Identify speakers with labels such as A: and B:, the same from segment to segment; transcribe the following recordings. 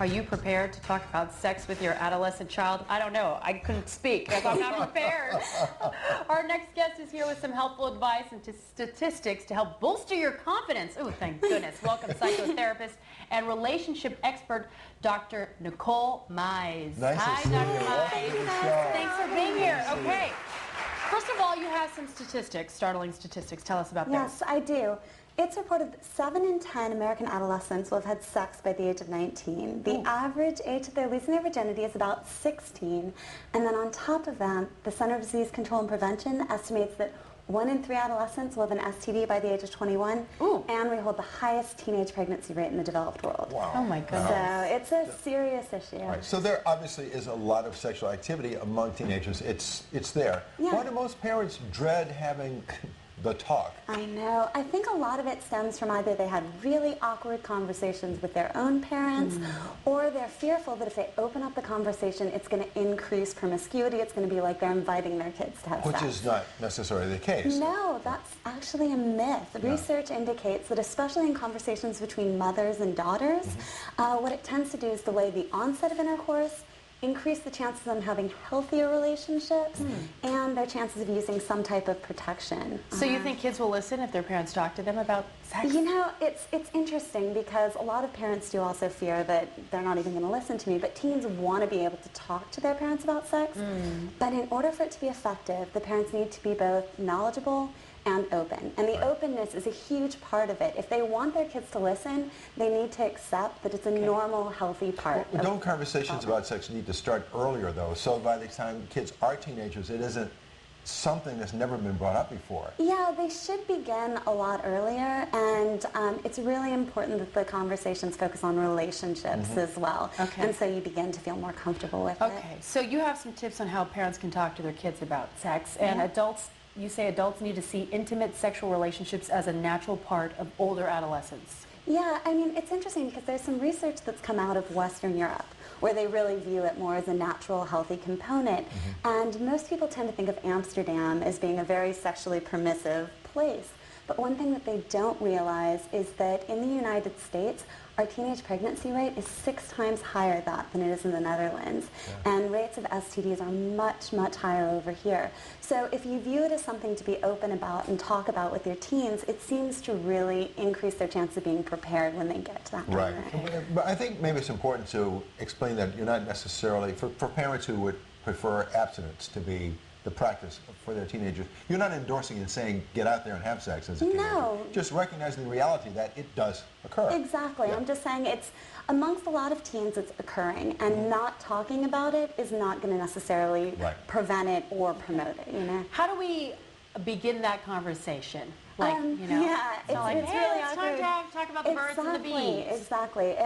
A: Are you prepared to talk about sex with your adolescent child? I don't know. I couldn't speak because I'm not prepared. Our next guest is here with some helpful advice and statistics to help bolster your confidence. Oh, thank goodness. Welcome, psychotherapist and relationship expert, Dr. Nicole Meise.
B: Nice
A: Hi,
B: to see
A: Dr.
B: you.
A: Meise. Thanks for being here. Okay. First of all, you have some statistics, startling statistics. Tell us about those.
C: Yes, I do. It's reported that 7 in 10 American adolescents will have had sex by the age of 19. The average age that they're losing their virginity is about 16. And then on top of that, the Center for Disease Control and Prevention estimates that 1 in 3 adolescents will have an STD by the age of 21. And we hold the highest teenage pregnancy rate in the developed world.
B: Wow.
A: Oh my goodness.
C: So it's a serious issue.
B: Right. So there obviously is a lot of sexual activity among teenagers. It's there.
C: Yeah.
B: Why do most parents dread having the talk?
C: I know. I think a lot of it stems from either they had really awkward conversations with their own parents, or they're fearful that if they open up the conversation, it's going to increase promiscuity. It's going to be like they're inviting their kids to have sex.
B: Which is not necessarily the case.
C: No, that's actually a myth.
B: Yeah.
C: Research indicates that especially in conversations between mothers and daughters, what it tends to do is delay the onset of intercourse, increase the chances of them having healthier relationships, and their chances of using some type of protection.
A: So you think kids will listen if their parents talk to them about sex?
C: You know, it's interesting because a lot of parents do also fear that they're not even going to listen to me, but teens want to be able to talk to their parents about sex. But in order for it to be effective, the parents need to be both knowledgeable and open. And the openness is a huge part of it. If they want their kids to listen, they need to accept that it's a normal, healthy part.
B: Well, don't conversations about sex need to start earlier, though? So by the time kids are teenagers, it isn't something that's never been brought up before.
C: Yeah, they should begin a lot earlier, and it's really important that the conversations focus on relationships as well. And so you begin to feel more comfortable with it.
A: Okay, so you have some tips on how parents can talk to their kids about sex, and adults, you say adults need to see intimate sexual relationships as a natural part of older adolescence.
C: Yeah, I mean, it's interesting because there's some research that's come out of Western Europe where they really view it more as a natural, healthy component. And most people tend to think of Amsterdam as being a very sexually permissive place. But one thing that they don't realize is that in the United States, our teenage pregnancy rate is 6 times higher than it is in the Netherlands. And rates of STDs are much, much higher over here. So if you view it as something to be open about and talk about with your teens, it seems to really increase their chance of being prepared when they get to that
B: Right.
C: moment.
B: But I think maybe it's important to explain that you're not necessarily, for parents who would prefer abstinence to be the practice for their teenagers, you're not endorsing and saying get out there and have sex as a teenager.
C: No.
B: Just recognizing the reality that it does occur.
C: Exactly. I'm just saying it's amongst a lot of teens it's occurring, and not talking about it is not going to necessarily prevent it or promote it, you know.
A: How do we begin that conversation? Like, you know,
C: yeah,
A: it's not like,
C: it's
A: hey,
C: really
A: it's time
C: awkward.
A: to talk about the birds and the bees.
C: Exactly.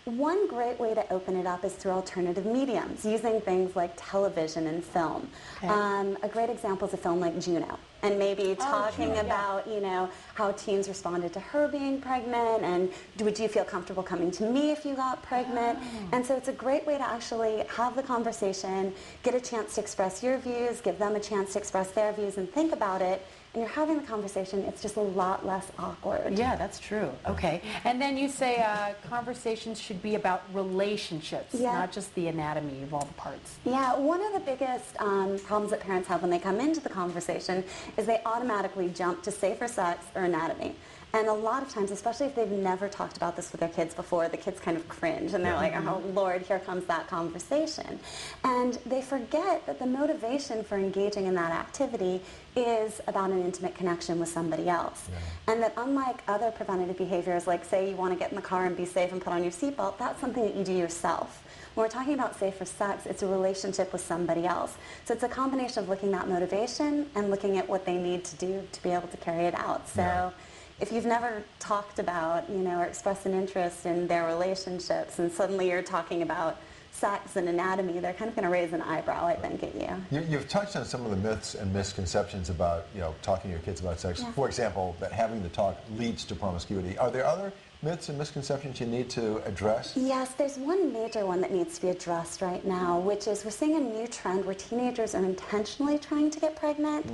C: One great way to open it up is through alternative mediums, using things like television and film. A great example is a film like Juno, and maybe talking about, you know, how teens responded to her being pregnant, and would you feel comfortable coming to me if you got pregnant? And so it's a great way to actually have the conversation, get a chance to express your views, give them a chance to express their views, and think about it. And you're having the conversation, it's just a lot less awkward.
A: Yeah, that's true. Okay. And then you say conversations should be about relationships, not just the anatomy of all the parts.
C: Yeah, one of the biggest problems that parents have when they come into the conversation is they automatically jump to safer sex or anatomy. And a lot of times, especially if they've never talked about this with their kids before, the kids kind of cringe and they're like, oh Lord, here comes that conversation. And they forget that the motivation for engaging in that activity is about an intimate connection with somebody else. And that unlike other preventative behaviors, like say you want to get in the car and be safe and put on your seatbelt, that's something that you do yourself. When we're talking about safer sex, it's a relationship with somebody else. So it's a combination of looking at motivation and looking at what they need to do to be able to carry it out. So if you've never talked about, you know, or expressed an interest in their relationships, and suddenly you're talking about sex and anatomy, they're kind of going to raise an eyebrow, I think, at you.
B: You've touched on some of the myths and misconceptions about, you know, talking to your kids about sex. For example, that having the talk leads to promiscuity. Are there other myths and misconceptions you need to address?
C: Yes, there's one major one that needs to be addressed right now, which is we're seeing a new trend where teenagers are intentionally trying to get pregnant,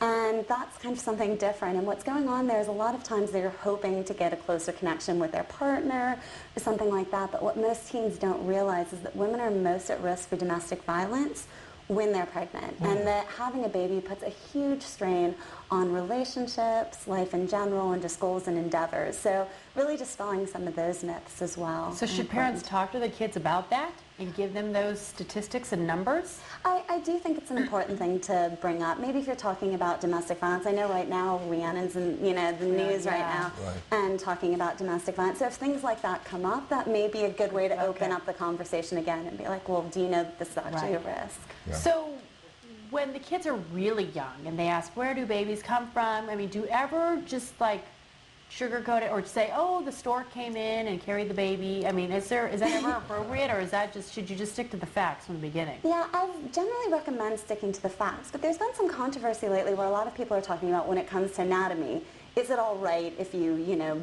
C: and that's kind of something different. And what's going on there is a lot of times they're hoping to get a closer connection with their partner or something like that, but what most teens don't realize is that women are most at risk for domestic violence when they're pregnant, and that having a baby puts a huge strain on relationships, life in general, and just goals and endeavors. So really dispelling some of those myths as well.
A: So should parents talk to the kids about that and give them those statistics and numbers?
C: I do think it's an important thing to bring up. Maybe if you're talking about domestic violence, I know right now Rhiannon's in the news right now and talking about domestic violence. So if things like that come up, that may be a good way to open up the conversation again and be like, well, do you know that this is actually a risk?
B: Yeah.
A: So when the kids are really young and they ask, where do babies come from? I mean, do you ever just like sugarcoat it or say, oh, the stork came in and carried the baby? I mean, is that ever appropriate, or is that should you just stick to the facts from the beginning?
C: Yeah, I generally recommend sticking to the facts, but there's been some controversy lately where a lot of people are talking about when it comes to anatomy, is it all right if you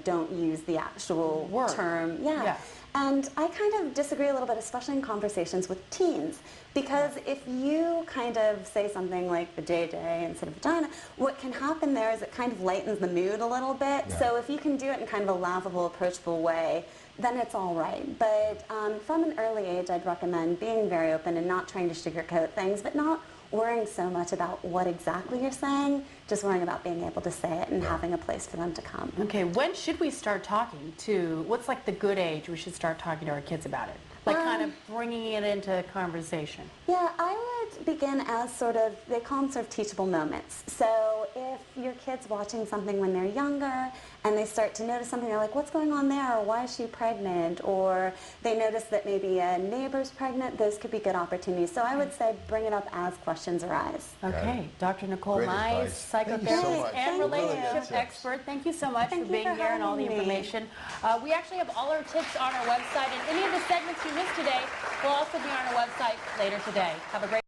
C: don't use the actual term? Yeah. And I kind of disagree a little bit, especially in conversations with teens, because if you kind of say something like the JJ instead of vagina, what can happen there is it kind of lightens the mood a little bit.
B: Yeah.
C: So if you can do it in kind of a laughable, approachable way, then it's all right. But from an early age, I'd recommend being very open and not trying to sugarcoat things, but not worrying so much about what exactly you're saying, just worrying about being able to say it and having a place for them to come.
A: Okay, when should we start talking to, what's like the good age we should start talking to our kids about it? Like kind of bringing it into conversation.
C: Yeah, I would begin as sort of, they call them sort of teachable moments. So if your kid's watching something when they're younger and they start to notice something, they're like, what's going on there? Or why is she pregnant? Or they notice that maybe a neighbor's pregnant, those could be good opportunities. So I would say bring it up as questions arise.
A: Okay, Dr. Nicole
B: Great
A: Meise,
B: advice.
A: psychotherapist and
C: Thank you.
A: relationship expert. Thank you so much for being here and all the information. We actually have all our tips on our website, and any of the segments you missed today will also be on our website later today. Have a great